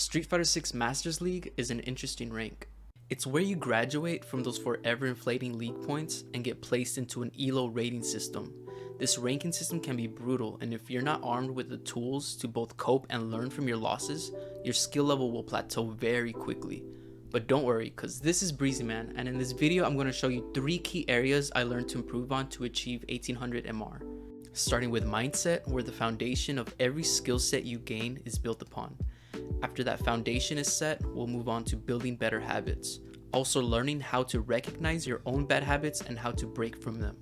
Street Fighter 6 Masters League is an interesting rank. It's where you graduate from those forever inflating league points and get placed into an ELO rating system. This ranking system can be brutal, and if you're not armed with the tools to both cope and learn from your losses, your skill level will plateau very quickly. But don't worry, cause this is Breezy Man, and in this video I'm going to show you 3 key areas I learned to improve on to achieve 1800 MR. Starting with mindset, where the foundation of every skill set you gain is built upon. After that foundation is set, we'll move on to building better habits. Also learning how to recognize your own bad habits and how to break from them.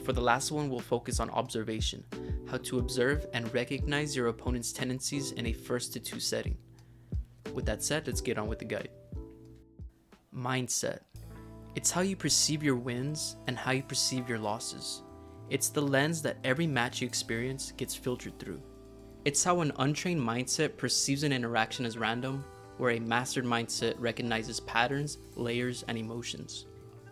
For the last one, we'll focus on observation, how to observe and recognize your opponent's tendencies in a 1st to 2 setting. With that said, let's get on with the guide. Mindset. It's how you perceive your wins and how you perceive your losses. It's the lens that every match you experience gets filtered through. It's how an untrained mindset perceives an interaction as random, where a mastered mindset recognizes patterns, layers, and emotions.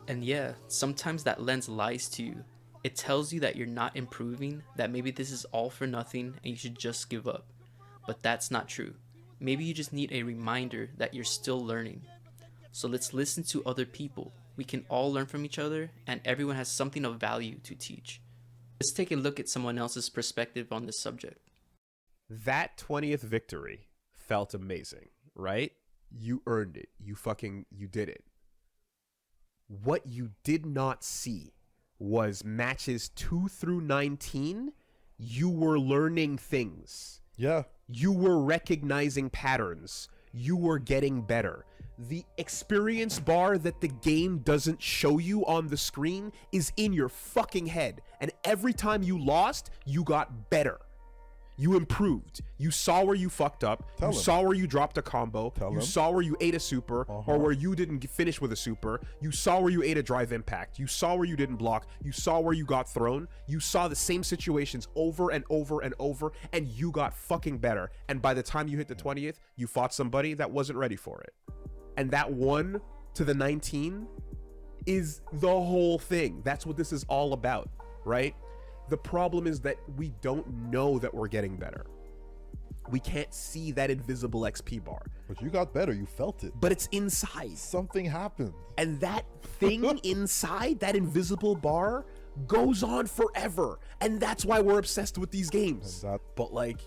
And yeah, sometimes that lens lies to you. It tells you that you're not improving, that maybe this is all for nothing and you should just give up. But that's not true. Maybe you just need a reminder that you're still learning. So let's listen to other people. We can all learn from each other, and everyone has something of value to teach. Let's take a look at someone else's perspective on this subject. That 20th victory felt amazing, right? You earned it. You did it. What you did not see was matches 2 through 19. You were learning things. Yeah. You were recognizing patterns. You were getting better. The experience bar that the game doesn't show you on the screen is in your fucking head. And every time you lost, you got better. You improved. You saw where you fucked up. You saw where you dropped a combo. You saw where you ate a super or where you didn't finish with a super. You saw where you ate a drive impact. You saw where you didn't block. You saw where you got thrown. You saw the same situations over and over and over, and you got fucking better. And by the time you hit the 20th, you fought somebody that wasn't ready for it. And that 1 to the 19 is the whole thing. That's what this is all about, right? The problem is that we don't know that we're getting better. We can't see that invisible XP bar. But you got better. You felt it. But it's inside. Something happened. And that thing inside, that invisible bar, goes on forever. And that's why we're obsessed with these games. But like,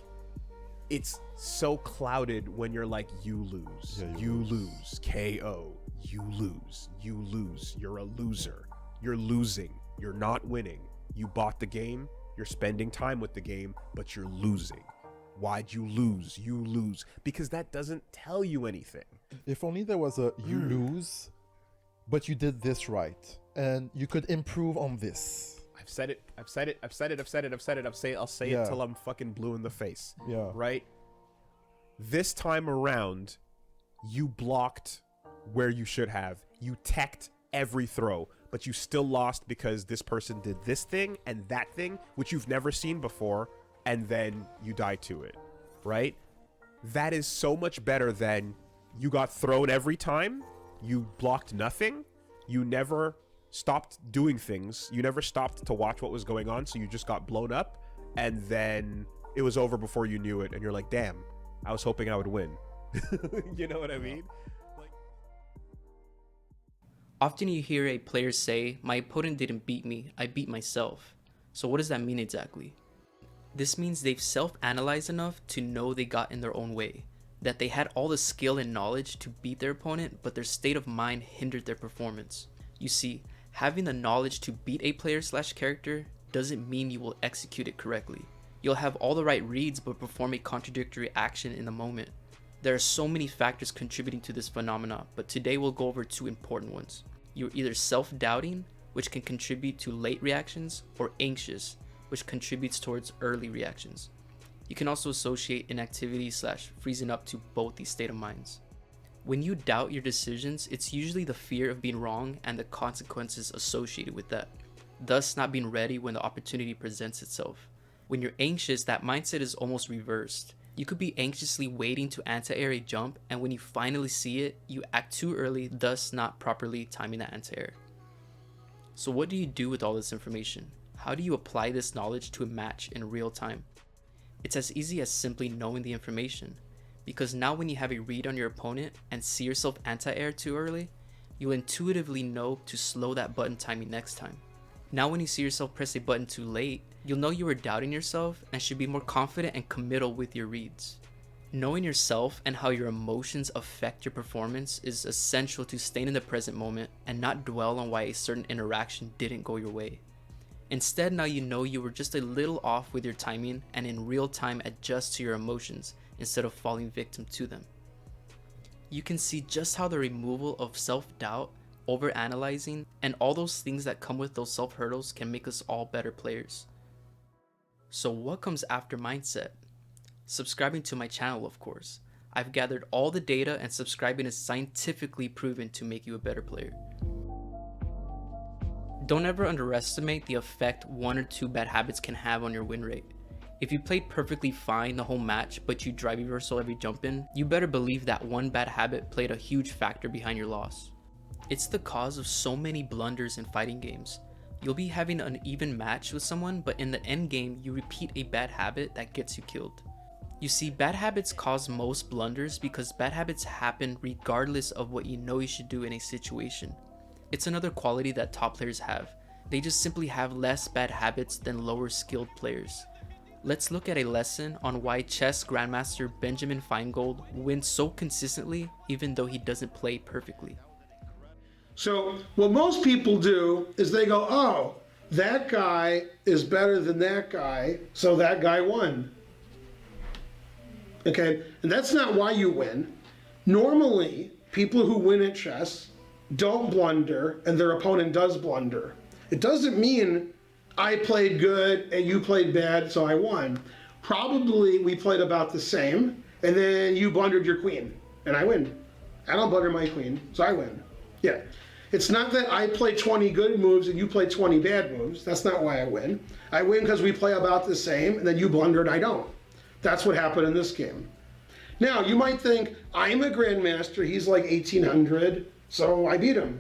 it's so clouded when you're like, you lose. Yeah, you lose. KO. You lose. You lose. You're a loser. You're losing. You're not winning. You bought the game, you're spending time with the game, but you're losing. Why'd you lose? You lose. Because that doesn't tell you anything. If only there was a you lose, but you did this right, and you could improve on this. I'll say it till I'm fucking blue in the face. Yeah. Right? This time around, you blocked where you should have. You teched every throw, but you still lost because this person did this thing and that thing, which you've never seen before, and then you die to it, right? That is so much better than you got thrown every time, you blocked nothing, you never stopped doing things, you never stopped to watch what was going on, so you just got blown up, and then it was over before you knew it, and you're like, damn, I was hoping I would win. You know what I mean? Often you hear a player say, my opponent didn't beat me, I beat myself. So what does that mean exactly? This means they've self-analyzed enough to know they got in their own way, that they had all the skill and knowledge to beat their opponent, but their state of mind hindered their performance. You see, having the knowledge to beat a player/character doesn't mean you will execute it correctly. You'll have all the right reads but perform a contradictory action in the moment. There are so many factors contributing to this phenomena, but today we'll go over 2 important ones. You're either self-doubting, which can contribute to late reactions, or anxious, which contributes towards early reactions. You can also associate inactivity/freezing up to both these state of minds. When you doubt your decisions, it's usually the fear of being wrong and the consequences associated with that, thus not being ready when the opportunity presents itself. When you're anxious, that mindset is almost reversed. You could be anxiously waiting to anti-air a jump, and when you finally see it, you act too early, thus not properly timing that anti-air. So what do you do with all this information? How do you apply this knowledge to a match in real time? It's as easy as simply knowing the information. because now when you have a read on your opponent and see yourself anti-air too early, you'll intuitively know to slow that button timing next time. Now when you see yourself press a button too late, you'll know you were doubting yourself and should be more confident and committal with your reads. Knowing yourself and how your emotions affect your performance is essential to staying in the present moment and not dwell on why a certain interaction didn't go your way. Instead, now you know you were just a little off with your timing and in real time adjust to your emotions instead of falling victim to them. You can see just how the removal of self-doubt, overanalyzing, and all those things that come with those self-hurdles can make us all better players. So what comes after mindset? Subscribing to my channel, of course. I've gathered all the data and subscribing is scientifically proven to make you a better player. Don't ever underestimate the effect 1 or 2 bad habits can have on your win rate. If you played perfectly fine the whole match but you drive reversal every jump in, you better believe that one bad habit played a huge factor behind your loss. It's the cause of so many blunders in fighting games. You'll be having an even match with someone, but in the end game you repeat a bad habit that gets you killed. You see, bad habits cause most blunders because bad habits happen regardless of what you know you should do in a situation. It's another quality that top players have. They just simply have less bad habits than lower skilled players. Let's look at a lesson on why chess grandmaster Benjamin Feingold wins so consistently even though he doesn't play perfectly. So what most people do is they go, oh, that guy is better than that guy, so that guy won. Okay, and that's not why you win. Normally, people who win at chess don't blunder and their opponent does blunder. It doesn't mean I played good and you played bad, so I won. Probably we played about the same, and then you blundered your queen, and I win. I don't blunder my queen, so I win. Yeah. It's not that I play 20 good moves and you play 20 bad moves. That's not why I win. I win because we play about the same, and then you blunder and I don't. That's what happened in this game. Now, you might think, I'm a grandmaster, he's like 1800, so I beat him.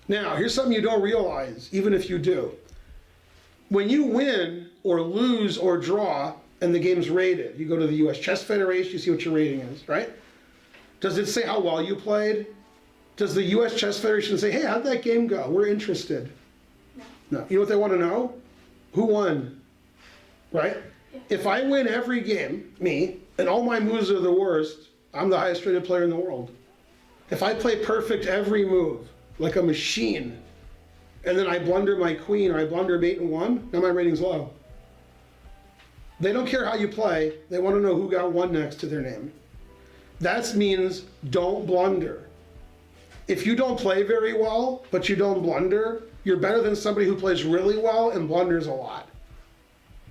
Now, here's something you don't realize, even if you do. When you win or lose or draw and the game's rated, you go to the US Chess Federation, you see what your rating is, right? Does it say how well you played? Does the US Chess Federation say, hey, how'd that game go? We're interested. No. You know what they want to know? Who won? Right? Yeah. If I win every game, me, and all my moves are the worst, I'm the highest rated player in the world. If I play perfect every move, like a machine, and then I blunder my queen or I blunder mate and 1, now my rating's low. They don't care how you play, they want to know who got 1 next to their name. That means don't blunder. If you don't play very well, but you don't blunder, you're better than somebody who plays really well and blunders a lot.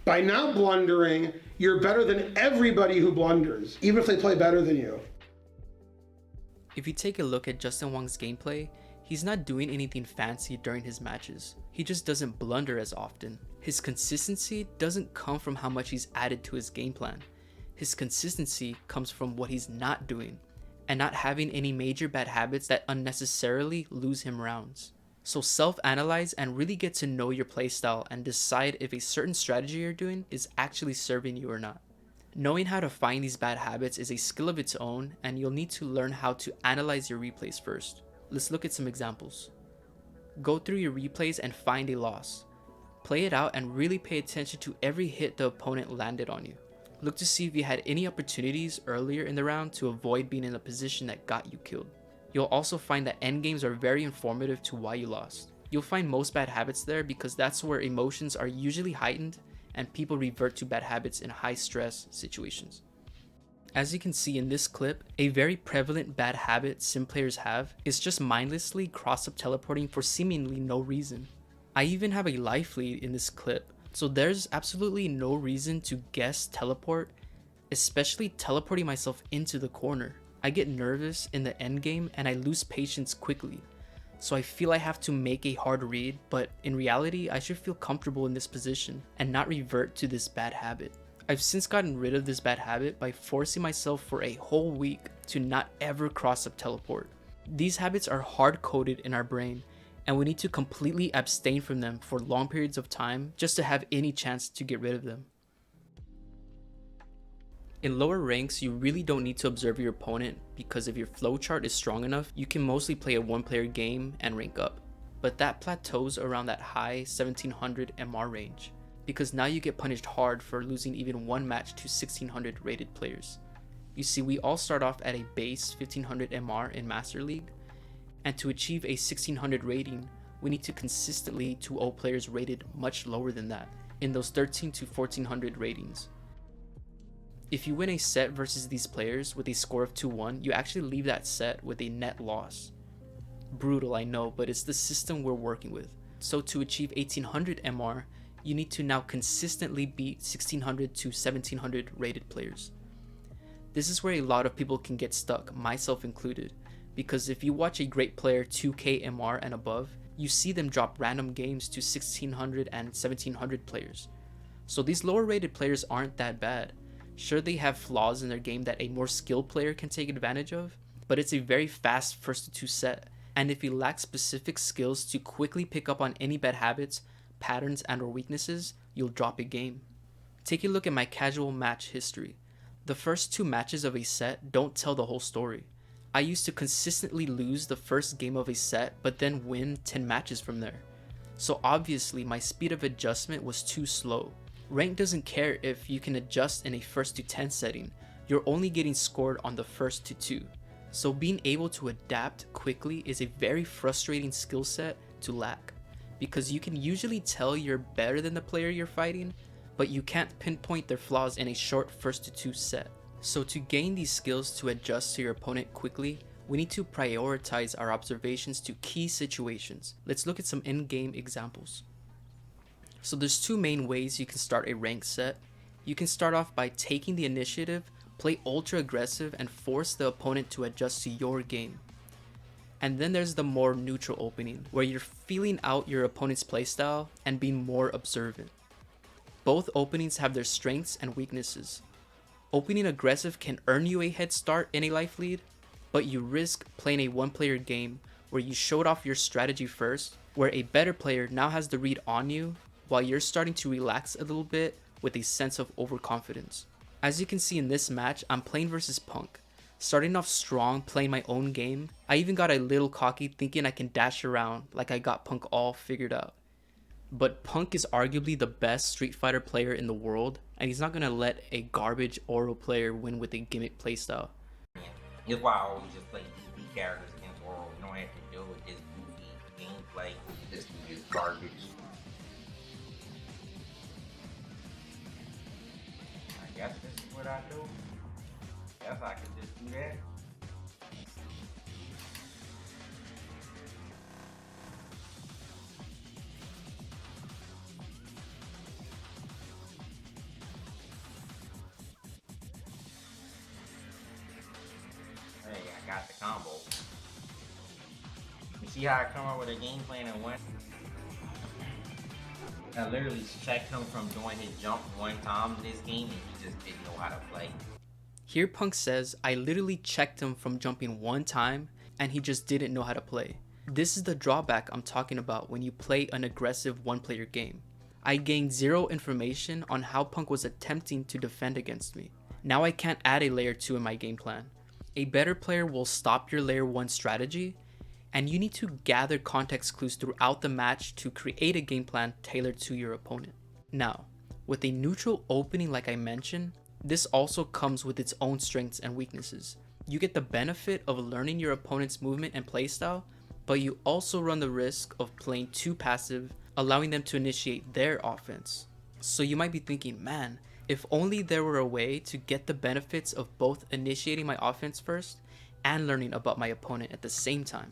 By not blundering, you're better than everybody who blunders, even if they play better than you. If you take a look at Justin Wong's gameplay, he's not doing anything fancy during his matches. He just doesn't blunder as often. His consistency doesn't come from how much he's added to his game plan. His consistency comes from what he's not doing, and not having any major bad habits that unnecessarily lose him rounds. So self-analyze and really get to know your playstyle and decide if a certain strategy you're doing is actually serving you or not. Knowing how to find these bad habits is a skill of its own, and you'll need to learn how to analyze your replays first. Let's look at some examples. Go through your replays and find a loss. Play it out and really pay attention to every hit the opponent landed on you. Look to see if you had any opportunities earlier in the round to avoid being in a position that got you killed. You'll also find that endgames are very informative to why you lost. You'll find most bad habits there because that's where emotions are usually heightened and people revert to bad habits in high stress situations. As you can see in this clip, a very prevalent bad habit sim players have is just mindlessly cross-up teleporting for seemingly no reason. I even have a life lead in this clip, so there's absolutely no reason to guess teleport, especially teleporting myself into the corner. I get nervous in the endgame and I lose patience quickly, so I feel I have to make a hard read, but in reality I should feel comfortable in this position and not revert to this bad habit. I've since gotten rid of this bad habit by forcing myself for a whole week to not ever cross up teleport. These habits are hard-coded in our brain, and we need to completely abstain from them for long periods of time just to have any chance to get rid of them. In lower ranks, you really don't need to observe your opponent because if your flowchart is strong enough, you can mostly play a one-player game and rank up. But that plateaus around that high 1700 MR range, because now you get punished hard for losing even one match to 1600 rated players. You see, we all start off at a base 1500 MR in Master League, and to achieve a 1600 rating, we need to consistently 2-0 players rated much lower than that, in those 13 to 1400 ratings. If you win a set versus these players with a score of 2-1, you actually leave that set with a net loss. Brutal, I know, but it's the system we're working with. So to achieve 1800 MR, you need to now consistently beat 1600 to 1700 rated players. This is where a lot of people can get stuck, myself included, because if you watch a great player 2k MR and above, you see them drop random games to 1600 and 1700 players. So these lower rated players aren't that bad. Sure, they have flaws in their game that a more skilled player can take advantage of, but it's a very fast first to two set, and if you lack specific skills to quickly pick up on any bad habits, patterns, and or weaknesses, you'll drop a game. Take a look at my casual match history. The first 2 matches of a set don't tell the whole story. I used to consistently lose the first game of a set, but then win 10 matches from there. So obviously my speed of adjustment was too slow. Rank doesn't care if you can adjust in a first to 10 setting, you're only getting scored on the first to 2. So being able to adapt quickly is a very frustrating skill set to lack, because you can usually tell you're better than the player you're fighting, but you can't pinpoint their flaws in a short first to 2 set. So to gain these skills to adjust to your opponent quickly, we need to prioritize our observations to key situations. Let's look at some in-game examples. So there's 2 main ways you can start a ranked set. You can start off by taking the initiative, play ultra aggressive, and force the opponent to adjust to your game. And then there's the more neutral opening, where you're feeling out your opponent's playstyle and being more observant. Both openings have their strengths and weaknesses. Opening aggressive can earn you a head start in a life lead, but you risk playing a one-player game where you showed off your strategy first, where a better player now has the read on you, while you're starting to relax a little bit with a sense of overconfidence. As you can see in this match, I'm playing versus Punk. Starting off strong, playing my own game, I even got a little cocky thinking I can dash around like I got Punk all figured out. But Punk is arguably the best Street Fighter player in the world, and he's not gonna let a garbage Oro player win with a gimmick playstyle. That's why I always just play goofy characters against Oro. You don't have to deal with this goofy gameplay. This is garbage. I guess this is what I do. Guess I can just do that. Hey, I got the combo. You see how I come up with a game plan in one? I literally checked him from doing his jump one time in this game and he just didn't know how to play. Here Punk says, I literally checked him from jumping one time and he just didn't know how to play. This is the drawback I'm talking about when you play an aggressive one-player game. I gained 0 information on how Punk was attempting to defend against me. Now I can't add a layer 2 in my game plan. A better player will stop your layer 1 strategy, and you need to gather context clues throughout the match to create a game plan tailored to your opponent. Now, with a neutral opening like I mentioned, this also comes with its own strengths and weaknesses. You get the benefit of learning your opponent's movement and playstyle, but you also run the risk of playing too passive, allowing them to initiate their offense. So you might be thinking, man, if only there were a way to get the benefits of both initiating my offense first and learning about my opponent at the same time.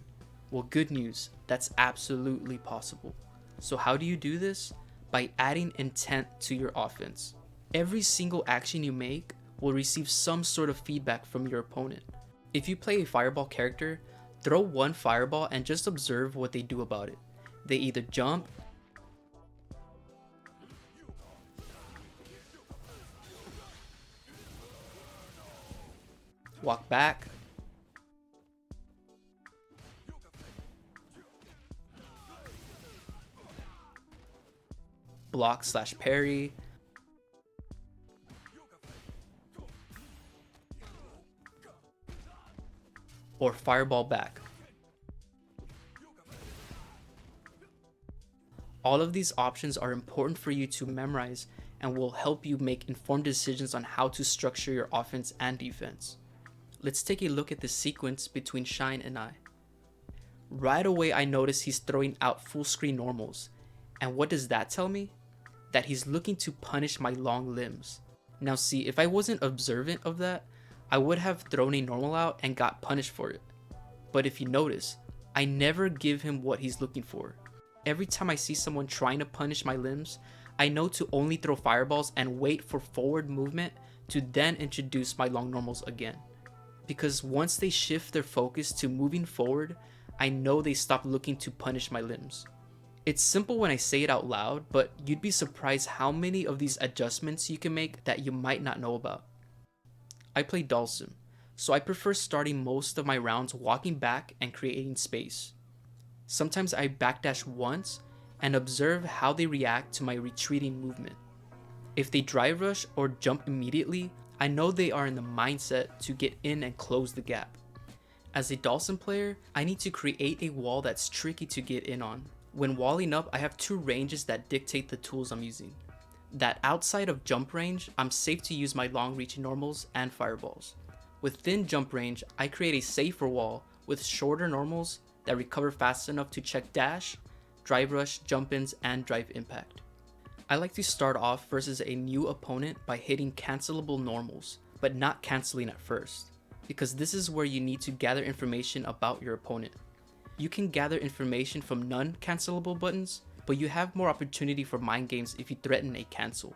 Well, good news, that's absolutely possible. So how do you do this? By adding intent to your offense. Every single action you make will receive some sort of feedback from your opponent. If you play a fireball character, throw one fireball and just observe what they do about it. They either jump, walk back, block/parry, or fireball back. All of these options are important for you to memorize and will help you make informed decisions on how to structure your offense and defense. Let's take a look at the sequence between Shine and I. Right away I notice he's throwing out full screen normals. And what does that tell me? That he's looking to punish my long limbs. Now see, if I wasn't observant of that, I would have thrown a normal out and got punished for it. But if you notice, I never give him what he's looking for. Every time I see someone trying to punish my limbs, I know to only throw fireballs and wait for forward movement to then introduce my long normals again. Because once they shift their focus to moving forward, I know they stop looking to punish my limbs. It's simple when I say it out loud, but you'd be surprised how many of these adjustments you can make that you might not know about. I play Dhalsim, so I prefer starting most of my rounds walking back and creating space. Sometimes I backdash once and observe how they react to my retreating movement. If they drive rush or jump immediately, I know they are in the mindset to get in and close the gap. As a Dhalsim player, I need to create a wall that's tricky to get in on. When walling up, I have two ranges that dictate the tools I'm using. That outside of jump range, I'm safe to use my long reaching normals and fireballs. Within jump range, I create a safer wall with shorter normals that recover fast enough to check dash, drive rush, jump ins, and drive impact. I like to start off versus a new opponent by hitting cancelable normals, but not canceling at first, because this is where you need to gather information about your opponent. You can gather information from non-cancelable buttons, but you have more opportunity for mind games if you threaten a cancel.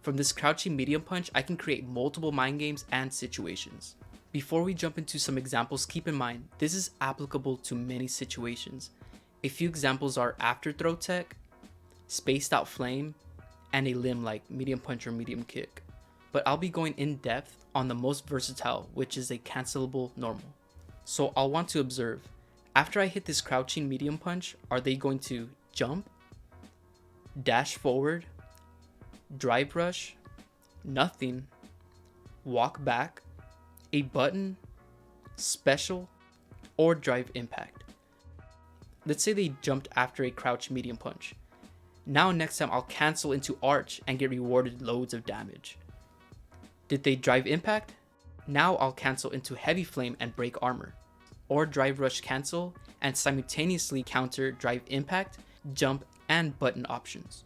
From this crouching medium punch, I can create multiple mind games and situations. Before we jump into some examples, keep in mind, this is applicable to many situations. A few examples are after throw tech, spaced out flame, and a limb like medium punch or medium kick. But I'll be going in depth on the most versatile, which is a cancelable normal. So I'll want to observe, after I hit this crouching medium punch, are they going to jump, dash forward, drive rush, nothing, walk back, a button, special, or drive impact? Let's say they jumped after a crouch medium punch. Now next time I'll cancel into arch and get rewarded loads of damage. Did they drive impact? Now I'll cancel into heavy flame and break armor. Or drive rush cancel and simultaneously counter drive impact, jump, and button options.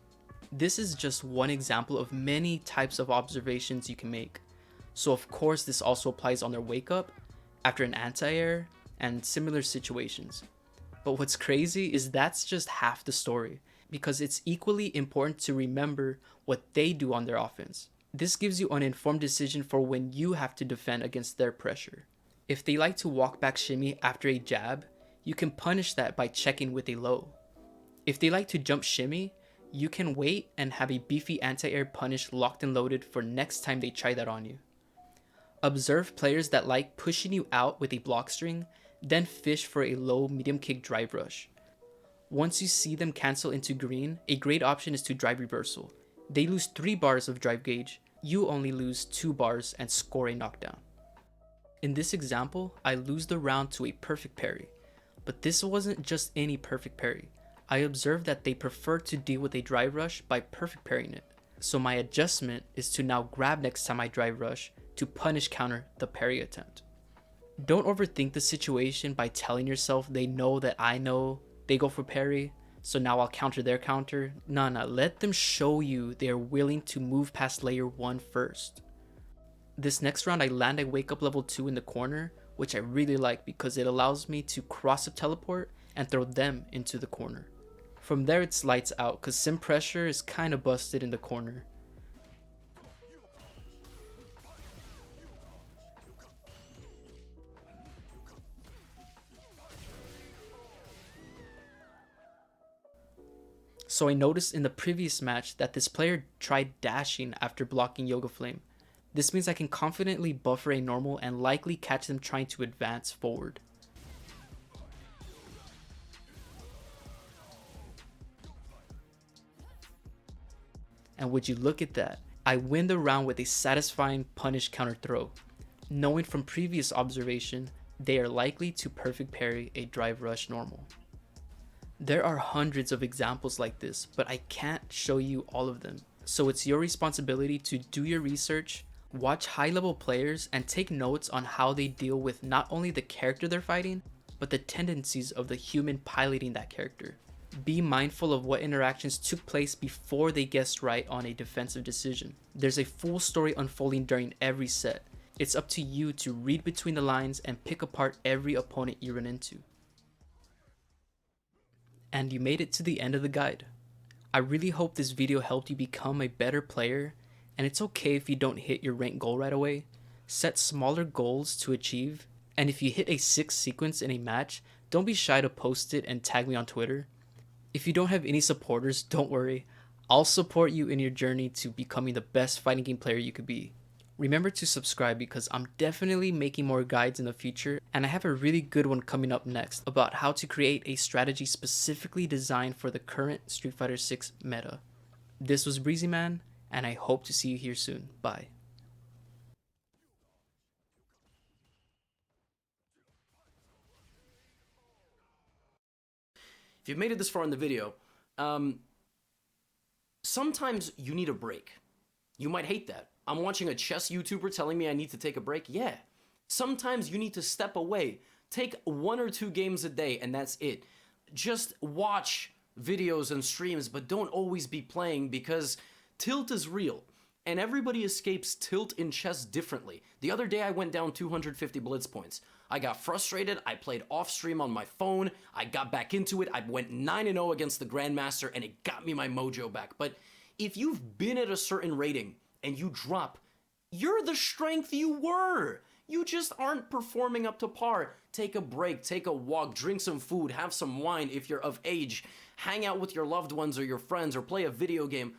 This is just one example of many types of observations you can make. So of course this also applies on their wake up, after an anti-air, and similar situations. But what's crazy is that's just half the story, because it's equally important to remember what they do on their offense. This gives you an informed decision for when you have to defend against their pressure. If they like to walk back shimmy after a jab, you can punish that by checking with a low. If they like to jump shimmy, you can wait and have a beefy anti-air punish locked and loaded for next time they try that on you. Observe players that like pushing you out with a block string, then fish for a low medium kick drive rush. Once you see them cancel into green, a great option is to drive reversal. They lose 3 bars of drive gauge, you only lose 2 bars and score a knockdown. In this example, I lose the round to a perfect parry, but this wasn't just any perfect parry. I observed that they prefer to deal with a drive rush by perfect parrying it. So my adjustment is to now grab next time I drive rush to punish counter the parry attempt. Don't overthink the situation by telling yourself they know that I know they go for parry, so now I'll counter their counter. Nah, let them show you they are willing to move past layer 1 first. This next round I land a wake up level 2 in the corner, which I really like because it allows me to cross up teleport and throw them into the corner. From there it's lights out cause sim pressure is kinda busted in the corner. So I noticed in the previous match that this player tried dashing after blocking Yoga Flame. This means I can confidently buffer a normal and likely catch them trying to advance forward. And would you look at that, I win the round with a satisfying punish counter throw. Knowing from previous observation they are likely to perfect parry a drive rush normal. There are hundreds of examples like this, but I can't show you all of them. So it's your responsibility to do your research, watch high level players, and take notes on how they deal with not only the character they're fighting, but the tendencies of the human piloting that character. Be mindful of what interactions took place before they guessed right on a defensive decision. There's a full story unfolding during every set. It's up to you to read between the lines and pick apart every opponent you run into. And you made it to the end of the guide. I really hope this video helped you become a better player, and it's okay if you don't hit your rank goal right away. Set smaller goals to achieve, and if you hit a 6 sequence in a match, don't be shy to post it and tag me on Twitter. If you don't have any supporters, don't worry. I'll support you in your journey to becoming the best fighting game player you could be. Remember to subscribe because I'm definitely making more guides in the future, and I have a really good one coming up next about how to create a strategy specifically designed for the current Street Fighter 6 meta. This was Breezyman, and I hope to see you here soon. Bye. If you've made it this far in the video, sometimes you need a break. You might hate that. I'm watching a chess YouTuber telling me I need to take a break. Yeah. Sometimes you need to step away. Take 1 or 2 games a day and that's it. Just watch videos and streams, but don't always be playing because tilt is real. And everybody escapes tilt in chess differently. The other day I went down 250 blitz points. I got frustrated, I played off stream on my phone, I got back into it, I went 9-0 against the Grandmaster and it got me my mojo back. But if you've been at a certain rating and you drop, you're the strength you were. You just aren't performing up to par. Take a break, take a walk, drink some food, have some wine if you're of age, hang out with your loved ones or your friends or play a video game,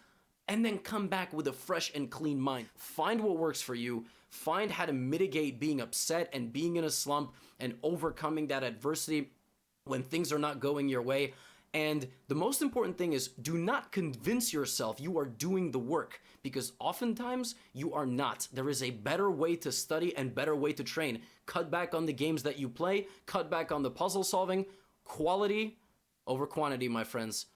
and then come back with a fresh and clean mind. Find what works for you, find how to mitigate being upset and being in a slump and overcoming that adversity when things are not going your way. And the most important thing is do not convince yourself you are doing the work because oftentimes you are not. There is a better way to study and better way to train. Cut back on the games that you play, cut back on the puzzle solving. Quality over quantity, my friends.